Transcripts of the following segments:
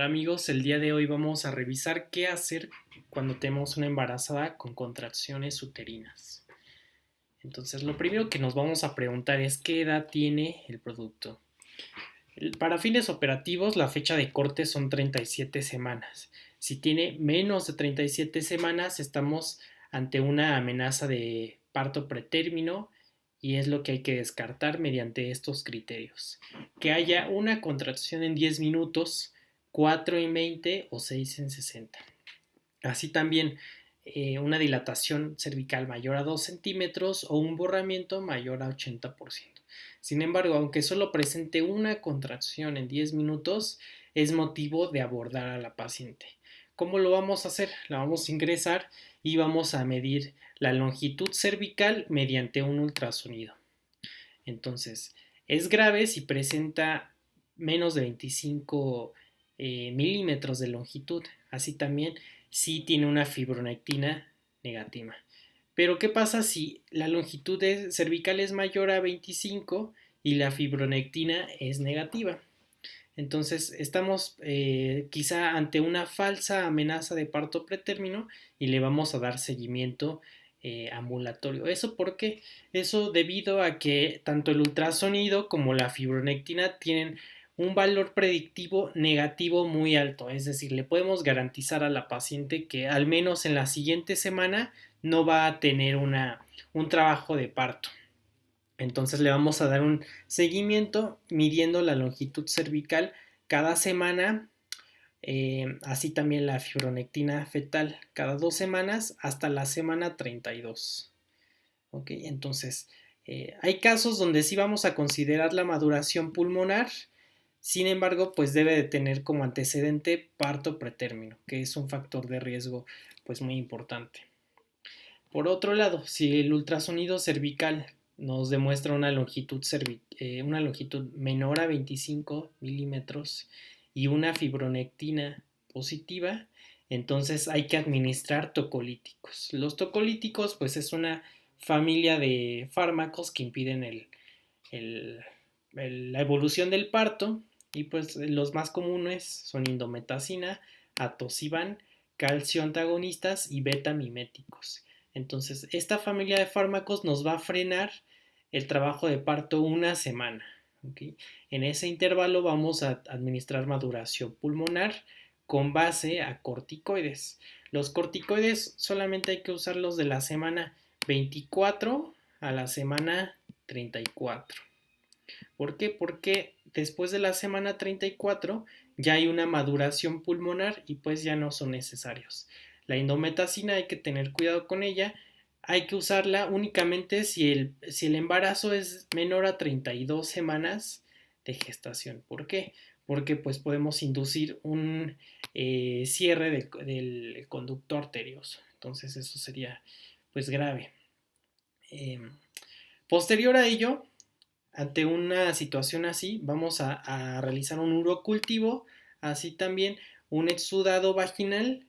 Hola amigos, el día de hoy vamos a revisar qué hacer cuando tenemos una embarazada con contracciones uterinas. Entonces, lo primero que nos vamos a preguntar es qué edad tiene el producto. Para fines operativos, la fecha de corte son 37 semanas. Si tiene menos de 37 semanas, estamos ante una amenaza de parto pretérmino y es lo que hay que descartar mediante estos criterios. Que haya una contracción en 10 minutos, 4 en 20 o 6 en 60. Así también una dilatación cervical mayor a 2 centímetros o un borramiento mayor a 80%. Sin embargo, aunque solo presente una contracción en 10 minutos, es motivo de abordar a la paciente. ¿Cómo lo vamos a hacer? La vamos a ingresar y vamos a medir la longitud cervical mediante un ultrasonido. Entonces, es grave si presenta menos de 25 milímetros de longitud. Así también si tiene una fibronectina negativa. Pero ¿qué pasa si la longitud cervical es mayor a 25 y la fibronectina es negativa? Entonces estamos quizá ante una falsa amenaza de parto pretérmino y le vamos a dar seguimiento ambulatorio. ¿Eso por qué? Eso debido a que tanto el ultrasonido como la fibronectina tienen un valor predictivo negativo muy alto, es decir, le podemos garantizar a la paciente que al menos en la siguiente semana no va a tener un trabajo de parto. Entonces le vamos a dar un seguimiento midiendo la longitud cervical cada semana, así también la fibronectina fetal cada 2 semanas hasta la semana 32. ¿Ok? Entonces, hay casos donde sí vamos a considerar la maduración pulmonar, sin embargo, pues debe de tener como antecedente parto pretérmino, que es un factor de riesgo pues muy importante. Por otro lado, si el ultrasonido cervical nos demuestra una longitud menor a 25 milímetros y una fibronectina positiva, entonces hay que administrar tocolíticos. Los tocolíticos pues es una familia de fármacos que impiden la evolución del parto y pues los más comunes son indometacina, atosiban, calcio antagonistas y beta miméticos. Entonces, esta familia de fármacos nos va a frenar el trabajo de parto una semana. ¿Okay? En ese intervalo vamos a administrar maduración pulmonar con base a corticoides. Los corticoides solamente hay que usarlos de la semana 24 a la semana 34. ¿Por qué? Porque después de la semana 34 ya hay una maduración pulmonar y pues ya no son necesarios. La indometacina hay que tener cuidado con ella. Hay que usarla únicamente si el embarazo es menor a 32 semanas de gestación. ¿Por qué? Porque pues podemos inducir un cierre del conducto arterioso. Entonces eso sería pues grave. Eh, Posterior a ello, ante una situación así, vamos a realizar un urocultivo, así también un exudado vaginal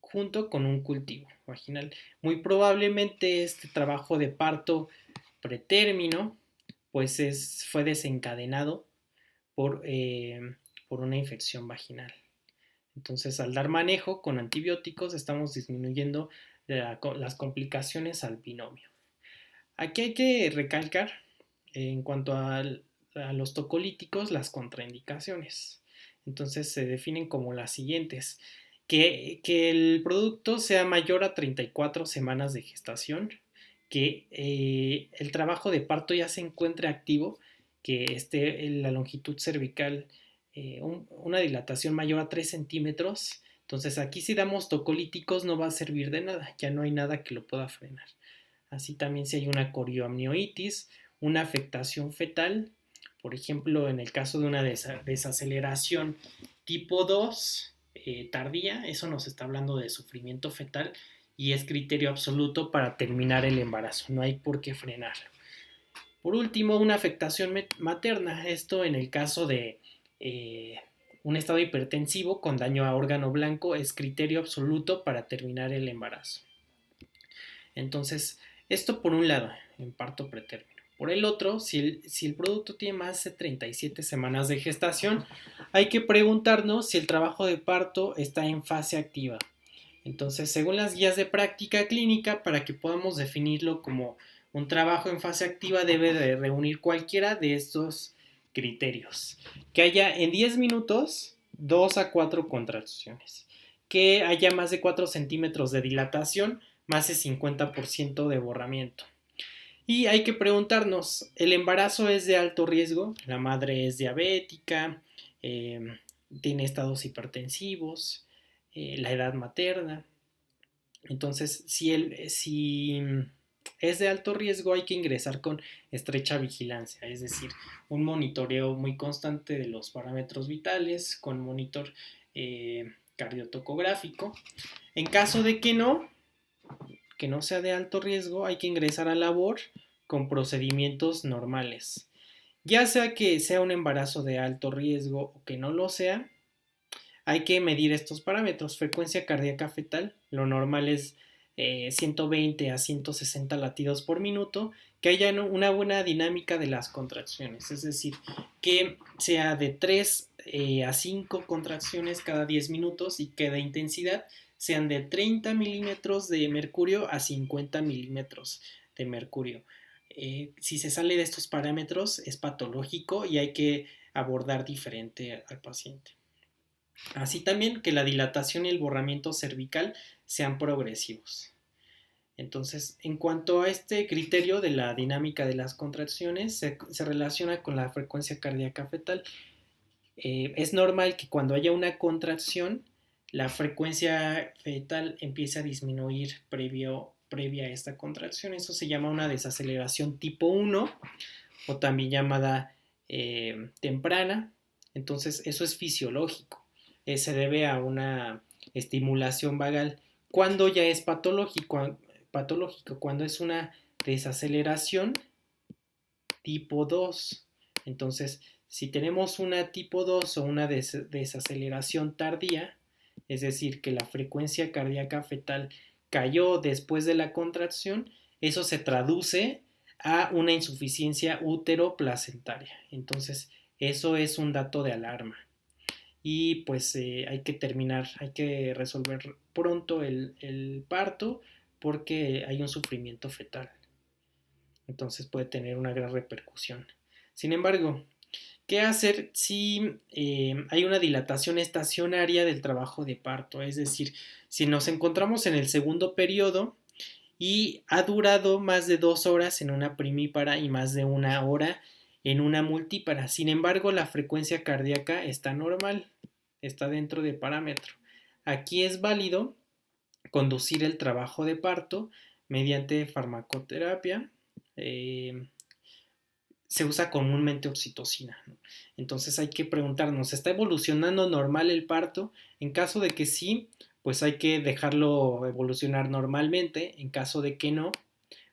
junto con un cultivo vaginal. Muy probablemente este trabajo de parto pretérmino pues fue desencadenado por una infección vaginal. Entonces, al dar manejo con antibióticos, estamos disminuyendo las complicaciones al binomio. Aquí hay que recalcar en cuanto a los tocolíticos las contraindicaciones. Entonces se definen como las siguientes. Que el producto sea mayor a 34 semanas de gestación, que el trabajo de parto ya se encuentre activo, que esté en la longitud cervical una dilatación mayor a 3 centímetros. Entonces aquí si damos tocolíticos no va a servir de nada, ya no hay nada que lo pueda frenar. Así también si hay una corioamnionitis, una afectación fetal, por ejemplo, en el caso de una desaceleración tipo 2 tardía, eso nos está hablando de sufrimiento fetal y es criterio absoluto para terminar el embarazo, no hay por qué frenarlo. Por último, una afectación materna, esto en el caso de un estado hipertensivo con daño a órgano blanco es criterio absoluto para terminar el embarazo. Entonces, esto por un lado, en parto pretérmino. Por el otro, si el producto tiene más de 37 semanas de gestación, hay que preguntarnos si el trabajo de parto está en fase activa. Entonces, según las guías de práctica clínica, para que podamos definirlo como un trabajo en fase activa, debe de reunir cualquiera de estos criterios. Que haya en 10 minutos 2 a 4 contracciones. Que haya más de 4 centímetros de dilatación, más de 50% de borramiento. Y hay que preguntarnos, ¿el embarazo es de alto riesgo? ¿La madre es diabética? ¿Tiene estados hipertensivos? ¿La edad materna? Entonces, si es de alto riesgo, hay que ingresar con estrecha vigilancia, es decir, un monitoreo muy constante de los parámetros vitales, con monitor cardiotocográfico. En caso de que no sea de alto riesgo, hay que ingresar a labor con procedimientos normales. Ya sea que sea un embarazo de alto riesgo o que no lo sea, hay que medir estos parámetros. Frecuencia cardíaca fetal, lo normal es 120 a 160 latidos por minuto, que haya una buena dinámica de las contracciones, es decir, que sea de 3 a 5 contracciones cada 10 minutos y que de intensidad sean de 30 milímetros de mercurio a 50 milímetros de mercurio. Si se sale de estos parámetros es patológico y hay que abordar diferente al paciente. Así también que la dilatación y el borramiento cervical sean progresivos. Entonces, en cuanto a este criterio de la dinámica de las contracciones, se relaciona con la frecuencia cardíaca fetal. Es normal que cuando haya una contracción, la frecuencia fetal empiece a disminuir previa a esta contracción. Eso se llama una desaceleración tipo 1 o también llamada temprana. Entonces, eso es fisiológico. Se debe a una estimulación vagal. Cuando ya es patológico, cuando es una desaceleración tipo 2. Entonces, si tenemos una tipo 2 o una desaceleración tardía, es decir, que la frecuencia cardíaca fetal cayó después de la contracción, eso se traduce a una insuficiencia útero-placentaria. Entonces, eso es un dato de alarma. Y pues hay que resolver pronto el parto porque hay un sufrimiento fetal. Entonces puede tener una gran repercusión. Sin embargo, ¿qué hacer si hay una dilatación estacionaria del trabajo de parto? Es decir, si nos encontramos en el segundo periodo y ha durado más de 2 horas en una primípara y más de 1 hora en una multípara. Sin embargo, la frecuencia cardíaca está normal, está dentro de parámetro. Aquí es válido conducir el trabajo de parto mediante farmacoterapia. Se usa comúnmente oxitocina, ¿no? Entonces hay que preguntarnos, ¿está evolucionando normal el parto? En caso de que sí, pues hay que dejarlo evolucionar normalmente. En caso de que no,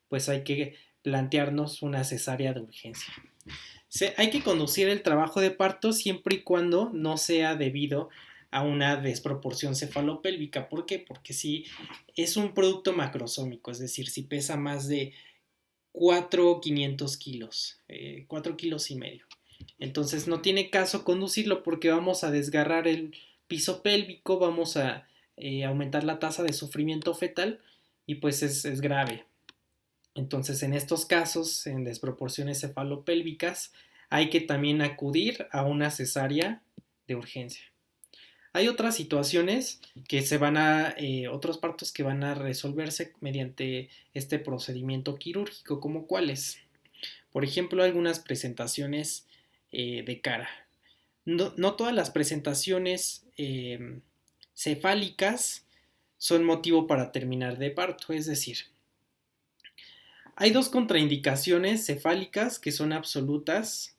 pues hay que plantearnos una cesárea de urgencia. Hay que conducir el trabajo de parto siempre y cuando no sea debido a una desproporción cefalopélvica. ¿Por qué? Porque si es un producto macrosómico, es decir, si pesa más de 4,500 kilos, 4 kilos y medio. Entonces no tiene caso conducirlo porque vamos a desgarrar el piso pélvico, vamos a aumentar la tasa de sufrimiento fetal y pues es grave. Entonces en estos casos, en desproporciones cefalopélvicas, hay que también acudir a una cesárea de urgencia. Hay otras situaciones otros partos que van a resolverse mediante este procedimiento quirúrgico, como cuáles. Por ejemplo, algunas presentaciones de cara. No todas las presentaciones cefálicas son motivo para terminar de parto, es decir, hay 2 contraindicaciones cefálicas que son absolutas,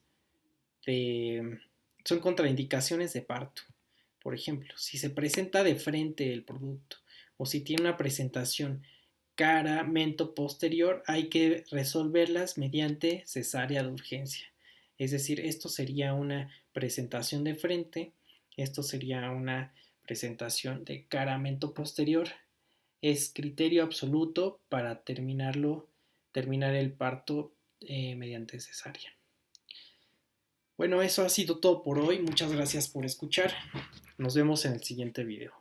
son contraindicaciones de parto. Por ejemplo, si se presenta de frente el producto o si tiene una presentación cara-mento posterior, hay que resolverlas mediante cesárea de urgencia. Es decir, esto sería una presentación de frente, esto sería una presentación de cara-mento posterior. Es criterio absoluto para terminar el parto mediante cesárea. Bueno, eso ha sido todo por hoy. Muchas gracias por escuchar. Nos vemos en el siguiente video.